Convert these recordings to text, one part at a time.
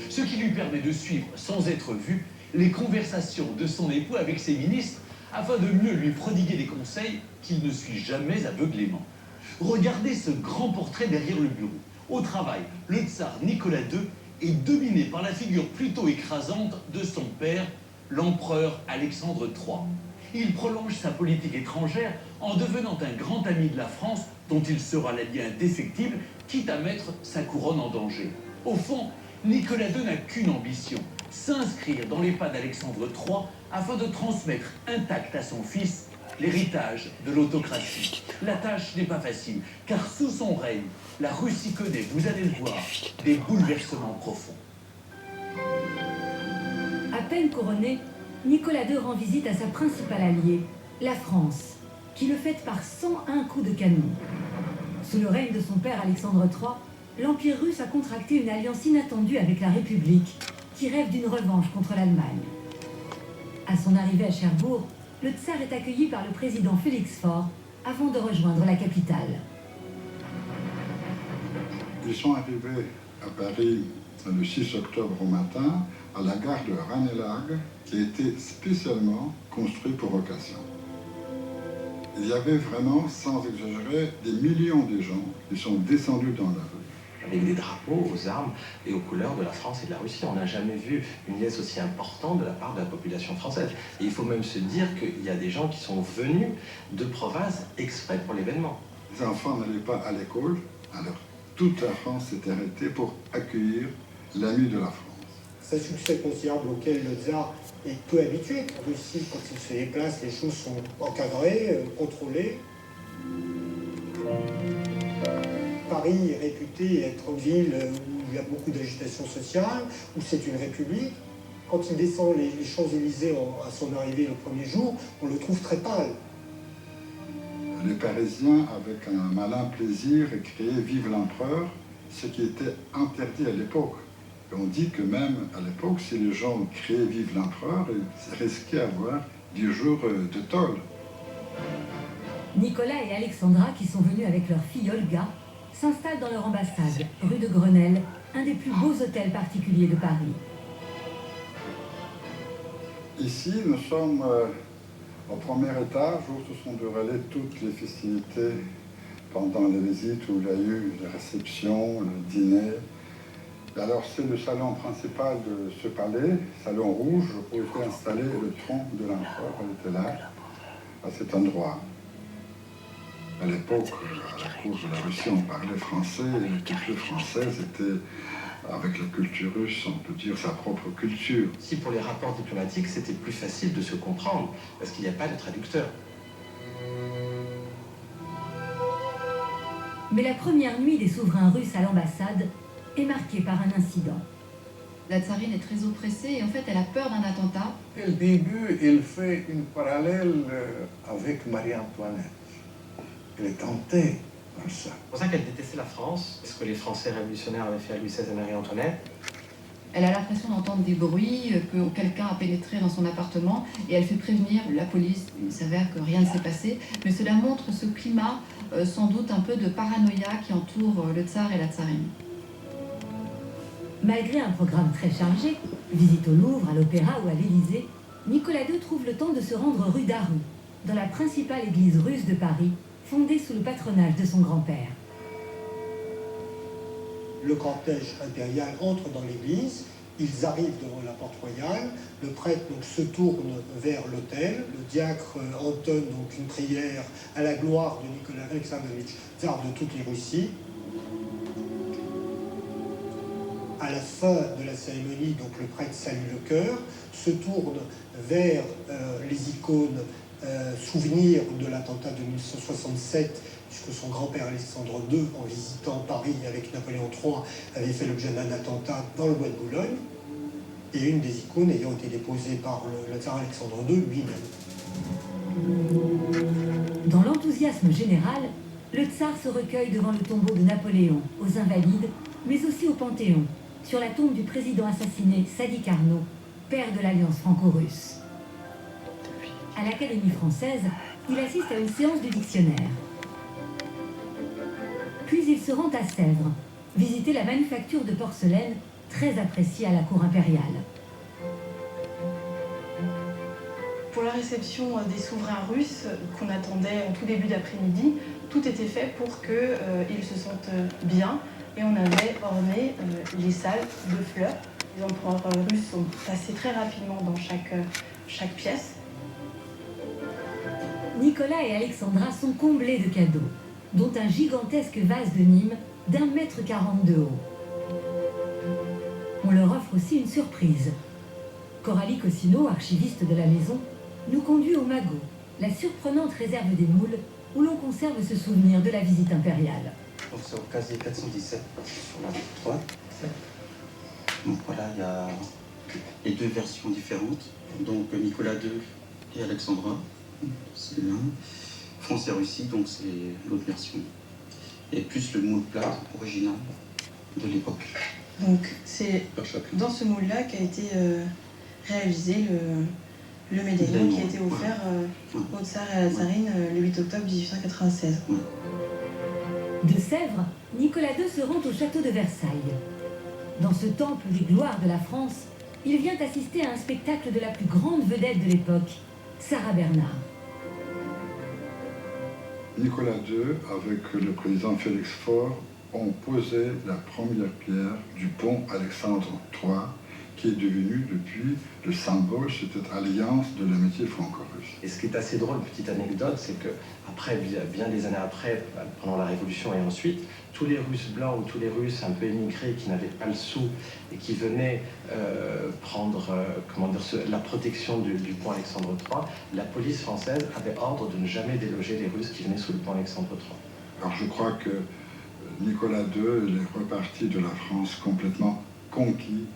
ce qui lui permet de suivre, sans être vu, les conversations de son époux avec ses ministres, afin de mieux lui prodiguer des conseils qu'il ne suit jamais aveuglément. Regardez ce grand portrait derrière le bureau. Au travail, le tsar Nicolas II est dominé par la figure plutôt écrasante de son père, l'empereur Alexandre III. Il prolonge sa politique étrangère en devenant un grand ami de la France dont il sera l'allié indéfectible, quitte à mettre sa couronne en danger. Au fond, Nicolas II n'a qu'une ambition, s'inscrire dans les pas d'Alexandre III afin de transmettre intact à son fils l'héritage de l'autocratie. La tâche n'est pas facile, car sous son règne, la Russie connaît, vous allez le voir, des bouleversements profonds. À peine couronné, Nicolas II rend visite à sa principale alliée, la France, qui le fête par 101 coups de canon. Sous le règne de son père Alexandre III, l'Empire russe a contracté une alliance inattendue avec la République, qui rêve d'une revanche contre l'Allemagne. À son arrivée à Cherbourg, le tsar est accueilli par le président Félix Faure avant de rejoindre la capitale. Ils sont arrivés à Paris le 6 octobre au matin à la gare de Ranelagh, qui a été spécialement construite pour occasion. Il y avait vraiment, sans exagérer, des millions de gens qui sont descendus dans la rue. Avec des drapeaux aux armes et aux couleurs de la France et de la Russie. On n'a jamais vu une liesse aussi importante de la part de la population française. Et il faut même se dire qu'il y a des gens qui sont venus de province exprès pour l'événement. Les enfants n'allaient pas à l'école, alors toute la France s'est arrêtée pour accueillir l'ami de la France. C'est un succès considérable auquel le tsar est peu habitué. En Russie, quand il se déplace, les choses sont encadrées, contrôlées. Paris est réputé être une ville où il y a beaucoup d'agitation sociale, où c'est une république. Quand il descend les Champs-Élysées à son arrivée le premier jour, on le trouve très pâle. Les Parisiens, avec un malin plaisir, criaient « Vive l'empereur », ce qui était interdit à l'époque. On dit que même à l'époque, si les gens criaient « Vive l'empereur », ils risquaient d'avoir 10 jours de tôle. Nicolas et Alexandra, qui sont venus avec leur fille Olga, s'installent dans leur ambassade, rue de Grenelle, un des plus beaux hôtels particuliers de Paris. Ici, nous sommes au premier étage où se sont déroulées toutes les festivités pendant les visites où il y a eu la réception, le dîner. Et alors, c'est le salon principal de ce palais, salon rouge, où était installé le trône de l'empereur. Elle était là, à cet endroit. À l'époque, à la cour de la Russie, on parlait français, et la culture française était, avec la culture russe, on peut dire sa propre culture. Si pour les rapports diplomatiques, c'était plus facile de se comprendre, parce qu'il n'y a pas de traducteur. Mais la première nuit des souverains russes à l'ambassade est marquée par un incident. La tsarine est très oppressée et en fait elle a peur d'un attentat. Dès le début, il fait une parallèle avec Marie-Antoinette. Elle est tentée par ça. C'est pour ça qu'elle détestait la France, parce que les Français révolutionnaires avaient fait à Louis XVI et Marie-Antoinette. Elle a l'impression d'entendre des bruits, que quelqu'un a pénétré dans son appartement et elle fait prévenir la police. Il s'avère que rien ne s'est passé, mais cela montre ce climat, sans doute un peu de paranoïa qui entoure le tsar et la tsarine. Malgré un programme très chargé, visite au Louvre, à l'Opéra ou à l'Élysée, Nicolas II trouve le temps de se rendre rue d'Arru, dans la principale église russe de Paris, fondée sous le patronage de son grand-père. Le cortège impérial entre dans l'église, ils arrivent devant la porte royale, le prêtre donc, se tourne vers l'autel, le diacre entonne donc une prière à la gloire de Nicolas Alexandrovitch, tsar de toutes les Russies. À la fin de la cérémonie, donc, le prêtre salue le chœur, se tourne vers les icônes souvenir de l'attentat de 1967, puisque son grand-père Alexandre II, en visitant Paris avec Napoléon III, avait fait l'objet d'un attentat dans le bois de Boulogne, et une des icônes ayant été déposée par le tsar Alexandre II lui-même. Dans l'enthousiasme général, le tsar se recueille devant le tombeau de Napoléon, aux Invalides, mais aussi au Panthéon, sur la tombe du président assassiné Sadi Carnot, père de l'Alliance franco-russe. À l'Académie française, il assiste à une séance du dictionnaire. Puis il se rend à Sèvres, visiter la manufacture de porcelaine très apprécié à la cour impériale. Pour la réception des souverains russes qu'on attendait en tout début d'après-midi, tout était fait pour qu'ils se sentent bien et on avait orné les salles de fleurs. Les empereurs russes sont passés très rapidement dans chaque pièce. Nicolas et Alexandra sont comblés de cadeaux, dont un gigantesque vase de Nîmes d'1,40 m de haut. On leur offre aussi une surprise. Coralie Cossino, archiviste de la maison, nous conduit au Magot, la surprenante réserve des moules où l'on conserve ce souvenir de la visite impériale. C'est au casier 417 sur la droite. Donc voilà, il y a les deux versions différentes. Donc Nicolas II et Alexandra, c'est l'un. France et Russie, donc c'est l'autre version. Et plus le moule plat original de l'époque. Donc c'est dans ce moule-là qu'a été réalisé le médaillon qui a été offert au tsar et à la tsarine le 8 octobre 1896. De Sèvres, Nicolas II se rend au château de Versailles. Dans ce temple des gloires de la France, il vient assister à un spectacle de la plus grande vedette de l'époque, Sarah Bernard. Nicolas II, avec le président Félix Faure, ont posé la première pierre du pont Alexandre III, qui est devenu depuis le symbole de cette alliance de l'amitié franco-russe. Et ce qui est assez drôle, petite anecdote, c'est que après, bien des années après, pendant la Révolution et ensuite, tous les Russes blancs ou tous les Russes un peu émigrés qui n'avaient pas le sou et qui venaient prendre la protection du pont Alexandre III, la police française avait ordre de ne jamais déloger les Russes qui venaient sous le pont Alexandre III. Alors je crois que Nicolas II est reparti de la France complètement conquis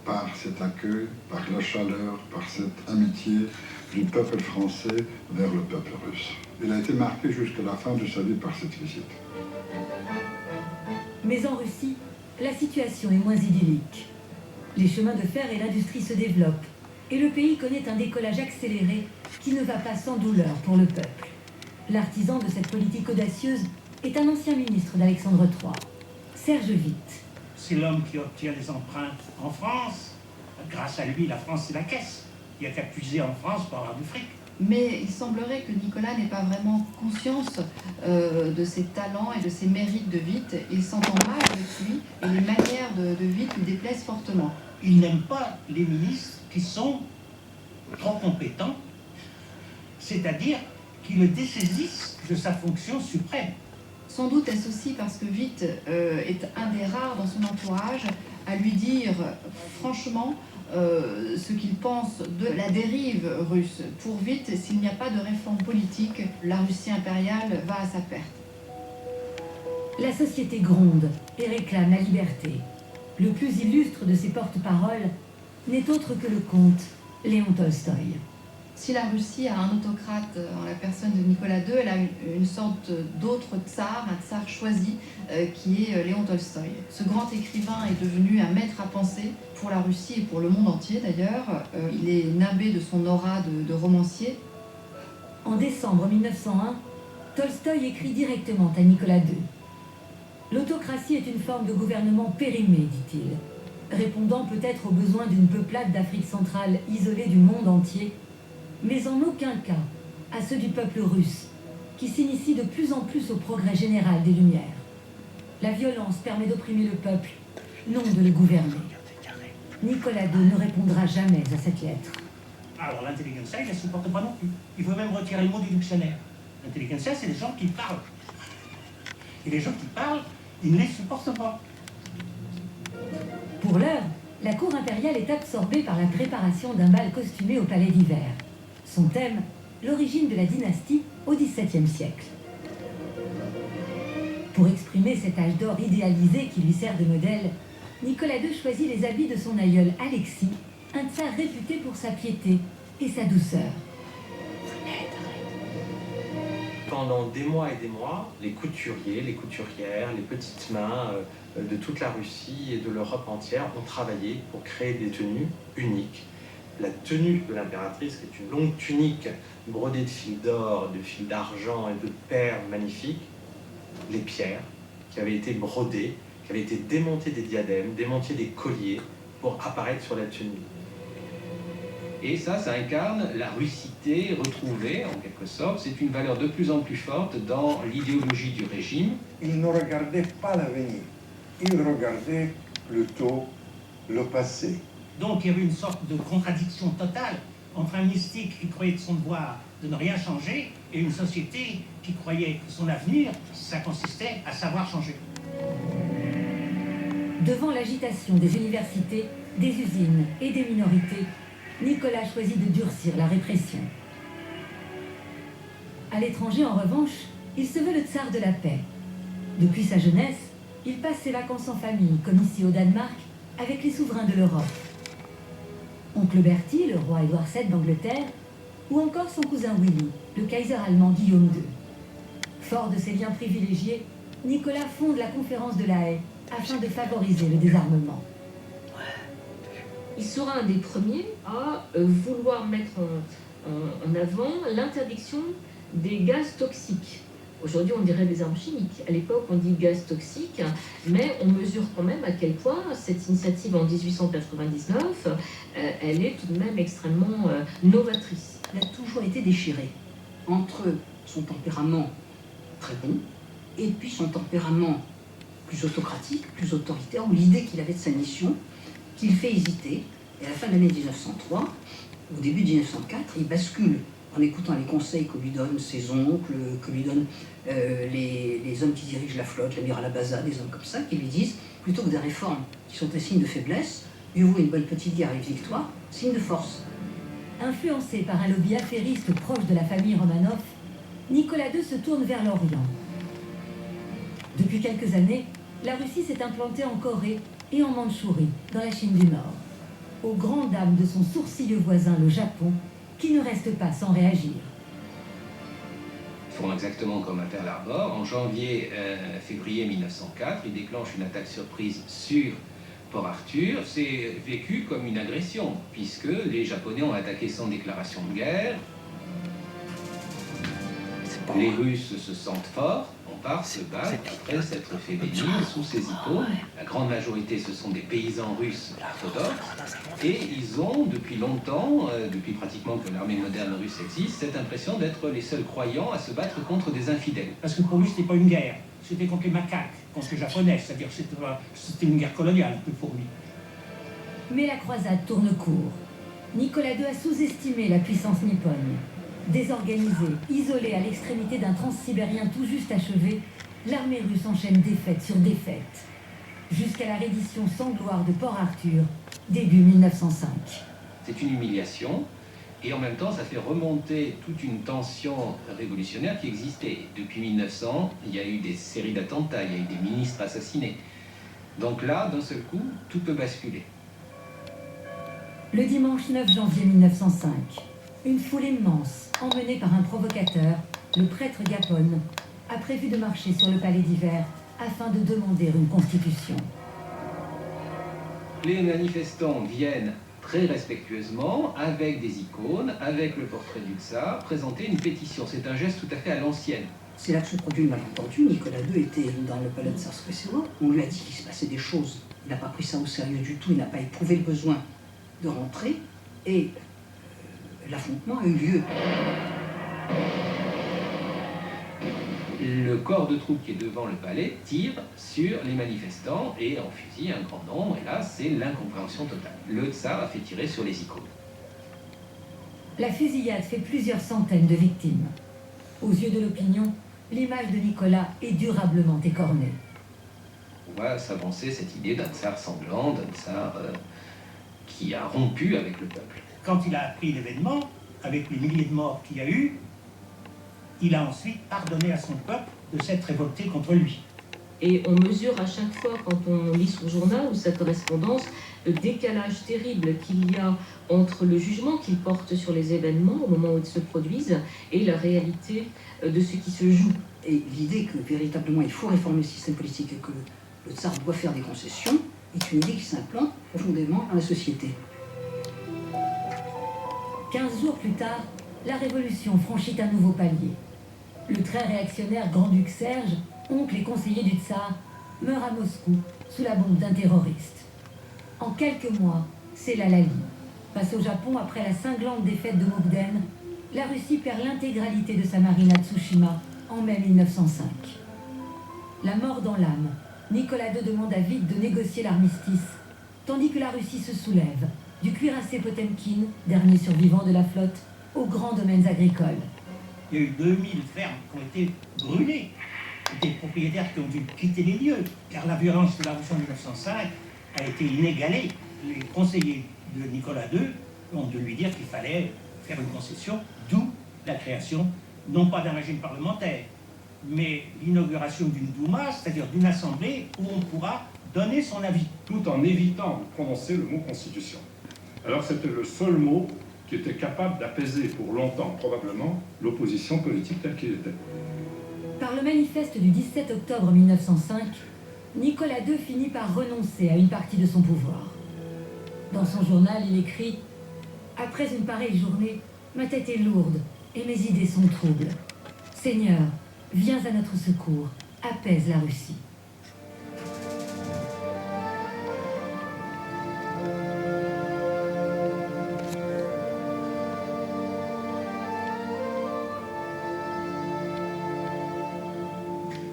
par cet accueil, par la chaleur, par cette amitié du peuple français vers le peuple russe. Il a été marqué jusqu'à la fin de sa vie par cette visite. Mais en Russie, la situation est moins idyllique. Les chemins de fer et l'industrie se développent, et le pays connaît un décollage accéléré qui ne va pas sans douleur pour le peuple. L'artisan de cette politique audacieuse est un ancien ministre d'Alexandre III, Serge Witte. C'est l'homme qui obtient les empreintes en France. Grâce à lui, la France, c'est la caisse. Il n'y a qu'à puiser en France pour avoir du fric. Mais il semblerait que Nicolas n'ait pas vraiment conscience de ses talents et de ses mérites de Witte. Il s'entend mal avec lui et les manières de Witte lui déplaisent fortement. Il n'aime pas les ministres qui sont trop compétents, c'est-à-dire qui le dessaisissent de sa fonction suprême. Sans doute est-ce aussi parce que Witte est un des rares dans son entourage à lui dire franchement ce qu'il pense de la dérive russe. Pour Witte, s'il n'y a pas de réforme politique, la Russie impériale va à sa perte. La société gronde et réclame la liberté. Le plus illustre de ses porte-paroles n'est autre que le comte Léon Tolstoï. Si la Russie a un autocrate en la personne de Nicolas II, elle a une sorte d'autre tsar, un tsar choisi, qui est Léon Tolstoï. Ce grand écrivain est devenu un maître à penser pour la Russie et pour le monde entier d'ailleurs. Il est nimbé de son aura de romancier. En décembre 1901, Tolstoï écrit directement à Nicolas II. L'autocratie est une forme de gouvernement périmé, dit-il, répondant peut-être aux besoins d'une peuplade d'Afrique centrale isolée du monde entier, mais en aucun cas à ceux du peuple russe, qui s'initie de plus en plus au progrès général des Lumières. La violence permet d'opprimer le peuple, non de le gouverner. Nicolas II ne répondra jamais à cette lettre. Alors l'intelligentsia, il ne la supporte pas non plus. Il faut même retirer le mot du dictionnaire. L'intelligentsia, c'est les gens qui parlent. Et les gens qui parlent, ils ne les supportent pas. Pour l'heure, la cour impériale est absorbée par la préparation d'un bal costumé au palais d'hiver. Son thème, l'origine de la dynastie au XVIIe siècle. Pour exprimer cet âge d'or idéalisé qui lui sert de modèle, Nicolas II choisit les habits de son aïeul Alexis, un tsar réputé pour sa piété et sa douceur. Pendant des mois et des mois, les couturiers, les couturières, les petites mains de toute la Russie et de l'Europe entière ont travaillé pour créer des tenues uniques. La tenue de l'impératrice, qui est une longue tunique brodée de fils d'or, de fils d'argent et de perles magnifiques, les pierres qui avaient été brodées qui avait été démonté des diadèmes, démonté des colliers pour apparaître sur la tunique. Et ça incarne la russité retrouvée, en quelque sorte. C'est une valeur de plus en plus forte dans l'idéologie du régime. Il ne regardait pas l'avenir, il regardait plutôt le passé. Donc il y avait une sorte de contradiction totale entre un mystique qui croyait de son devoir de ne rien changer et une société qui croyait que son avenir, ça consistait à savoir changer. Devant l'agitation des universités, des usines et des minorités, Nicolas choisit de durcir la répression. À l'étranger, en revanche, il se veut le tsar de la paix. Depuis sa jeunesse, il passe ses vacances en famille, comme ici au Danemark, avec les souverains de l'Europe. Oncle Bertie, le roi Édouard VII d'Angleterre, ou encore son cousin Willy, le Kaiser allemand Guillaume II. Fort de ses liens privilégiés, Nicolas fonde la conférence de La Haye afin de favoriser le désarmement. Il sera un des premiers à vouloir mettre en avant l'interdiction des gaz toxiques. Aujourd'hui, on dirait des armes chimiques. À l'époque, on dit gaz toxique, mais on mesure quand même à quel point cette initiative en 1899, elle est tout de même extrêmement novatrice. Il a toujours été déchiré entre son tempérament très bon et puis son tempérament plus autocratique, plus autoritaire, ou l'idée qu'il avait de sa mission, qu'il fait hésiter. Et à la fin de l'année 1903, au début de 1904, il bascule en écoutant les conseils que lui donnent ses oncles, que lui donnent les hommes qui dirigent la flotte, l'amiral Abaza, des hommes comme ça, qui lui disent, plutôt que des réformes qui sont un signe de faiblesse, mieux vaut une bonne petite guerre et une victoire, signe de force. Influencé par un lobby affairiste proche de la famille Romanov, Nicolas II se tourne vers l'Orient. Depuis quelques années, la Russie s'est implantée en Corée et en Mandchourie, dans la Chine du Nord, aux grandes dames de son sourcilleux voisin, le Japon, qui ne reste pas sans réagir. Ils font exactement comme à Pearl Harbor. En février 1904, ils déclenchent une attaque surprise sur Port Arthur. C'est vécu comme une agression, puisque les Japonais ont attaqué sans déclaration de guerre. Les Russes se sentent forts, on part se battre après s'être fait bénir sous ces icônes. La grande majorité, ce sont des paysans russes orthodoxes. Et ils ont, depuis longtemps, depuis pratiquement que l'armée moderne russe existe, cette impression d'être les seuls croyants à se battre contre des infidèles. Parce que pour lui, c'était pas une guerre, c'était contre les macaques, contre les Japonais, c'est-à-dire c'était une guerre coloniale pour lui. Mais la croisade tourne court. Nicolas II a sous-estimé la puissance nippone. Désorganisée, isolée à l'extrémité d'un transsibérien tout juste achevé, l'armée russe enchaîne défaite sur défaite, jusqu'à la reddition sans gloire de Port Arthur, début 1905. C'est une humiliation, et en même temps, ça fait remonter toute une tension révolutionnaire qui existait. Depuis 1900, il y a eu des séries d'attentats, il y a eu des ministres assassinés. Donc là, d'un seul coup, tout peut basculer. Le dimanche 9 janvier 1905, une foule immense, emmenée par un provocateur, le prêtre Gapone, a prévu de marcher sur le palais d'hiver afin de demander une constitution. Les manifestants viennent très respectueusement, avec des icônes, avec le portrait du tsar, présenter une pétition. C'est un geste tout à fait à l'ancienne. C'est là que se produit le malentendu. Nicolas II était dans le palais de Tsarskoye-Selo. On lui a dit qu'il se passait des choses. Il n'a pas pris ça au sérieux du tout. Il n'a pas éprouvé le besoin de rentrer. Et l'affrontement a eu lieu. Le corps de troupes qui est devant le palais tire sur les manifestants et en fusille un grand nombre. Et là, c'est l'incompréhension totale. Le tsar a fait tirer sur les icônes. La fusillade fait plusieurs centaines de victimes. Aux yeux de l'opinion, l'image de Nicolas est durablement écornée. On voit s'avancer cette idée d'un tsar sanglant, d'un tsar qui a rompu avec le peuple. Quand il a appris l'événement, avec les milliers de morts qu'il y a eu, il a ensuite pardonné à son peuple de s'être révolté contre lui. Et on mesure à chaque fois, quand on lit son journal ou sa correspondance, le décalage terrible qu'il y a entre le jugement qu'il porte sur les événements au moment où ils se produisent et la réalité de ce qui se joue. Et l'idée que véritablement il faut réformer le système politique et que le tsar doit faire des concessions est une idée qui s'implante profondément dans la société. 15 jours plus tard, la révolution franchit un nouveau palier. Le très réactionnaire grand-duc Serge, oncle et conseiller du tsar, meurt à Moscou sous la bombe d'un terroriste. En quelques mois, c'est la Lali. Face au Japon après la cinglante défaite de Mukden, la Russie perd l'intégralité de sa marine à Tsushima en mai 1905. La mort dans l'âme, Nicolas II demande à vite de négocier l'armistice, tandis que la Russie se soulève, du cuirassé Potemkin, dernier survivant de la flotte, aux grands domaines agricoles. Il y a eu 2000 fermes qui ont été brûlées, des propriétaires qui ont dû quitter les lieux, car la violence de la Révolution de 1905 a été inégalée. Les conseillers de Nicolas II ont dû lui dire qu'il fallait faire une concession, d'où la création, non pas d'un régime parlementaire, mais l'inauguration d'une Douma, c'est-à-dire d'une assemblée où on pourra donner son avis. Tout en évitant de prononcer le mot constitution. Alors c'était le seul mot qui était capable d'apaiser pour longtemps, probablement, l'opposition politique telle qu'il était. Par le manifeste du 17 octobre 1905, Nicolas II finit par renoncer à une partie de son pouvoir. Dans son journal, il écrit « Après une pareille journée, ma tête est lourde et mes idées sont troubles. Seigneur, viens à notre secours, apaise la Russie. »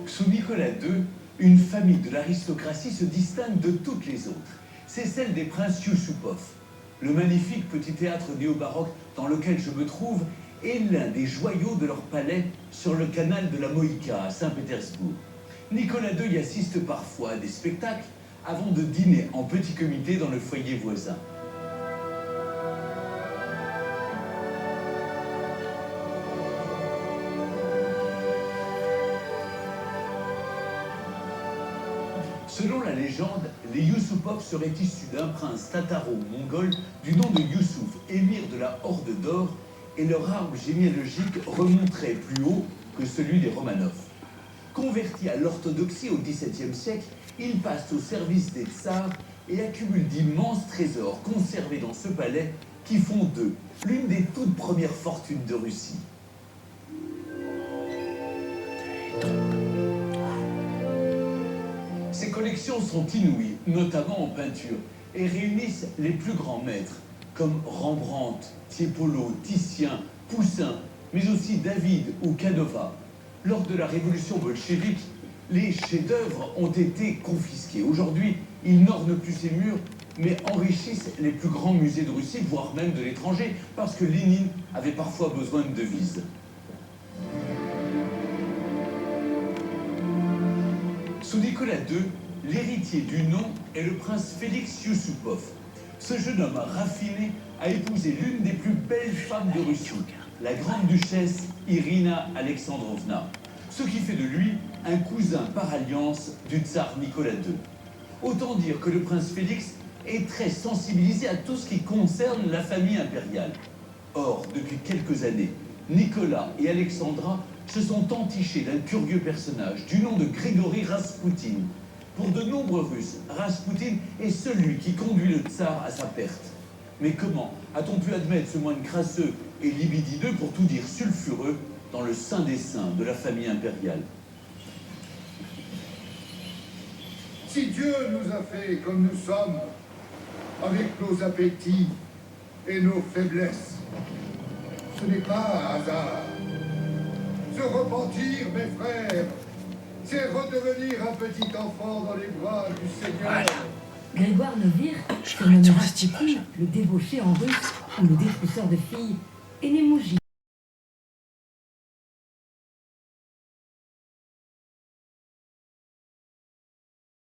Sous Nicolas II, une famille de l'aristocratie se distingue de toutes les autres. C'est celle des princes Yusupov. Le magnifique petit théâtre néo-baroque dans lequel je me trouve est l'un des joyaux de leur palais sur le canal de la Moïka à Saint-Pétersbourg. Nicolas II y assiste parfois à des spectacles avant de dîner en petit comité dans le foyer voisin. Selon la légende, les Yusupov seraient issus d'un prince tataro-mongol du nom de Youssouf, émir de la Horde d'Or, et leur arbre généalogique remonterait plus haut que celui des Romanov. Convertis à l'orthodoxie au XVIIe siècle, ils passent au service des tsars et accumulent d'immenses trésors conservés dans ce palais qui font d'eux l'une des toutes premières fortunes de Russie. Ces collections sont inouïes, notamment en peinture, et réunissent les plus grands maîtres, comme Rembrandt, Tiepolo, Titien, Poussin, mais aussi David ou Canova. Lors de la révolution bolchevique, les chefs-d'œuvre ont été confisqués. Aujourd'hui, ils n'ornent plus ces murs, mais enrichissent les plus grands musées de Russie, voire même de l'étranger, parce que Lénine avait parfois besoin de devises. Sous Nicolas II, l'héritier du nom est le prince Félix Yusupov. Ce jeune homme raffiné a épousé l'une des plus belles femmes de Russie, la grande duchesse Irina Alexandrovna, ce qui fait de lui un cousin par alliance du tsar Nicolas II. Autant dire que le prince Félix est très sensibilisé à tout ce qui concerne la famille impériale. Or, depuis quelques années, Nicolas et Alexandra se sont entichés d'un curieux personnage du nom de Grigory Raspoutine. Pour de nombreux Russes, Raspoutine est celui qui conduit le tsar à sa perte. Mais comment a-t-on pu admettre ce moine crasseux et libidineux, pour tout dire sulfureux, dans le sein des saints de la famille impériale? Si Dieu nous a fait comme nous sommes, avec nos appétits et nos faiblesses, ce n'est pas un hasard. Se repentir, mes frères, c'est redevenir un petit enfant dans les bras du Seigneur. Voilà. Grégoire Novir, surnommé Rasputin, le débauché en russe ou le détrousseur de filles, est né Moujik,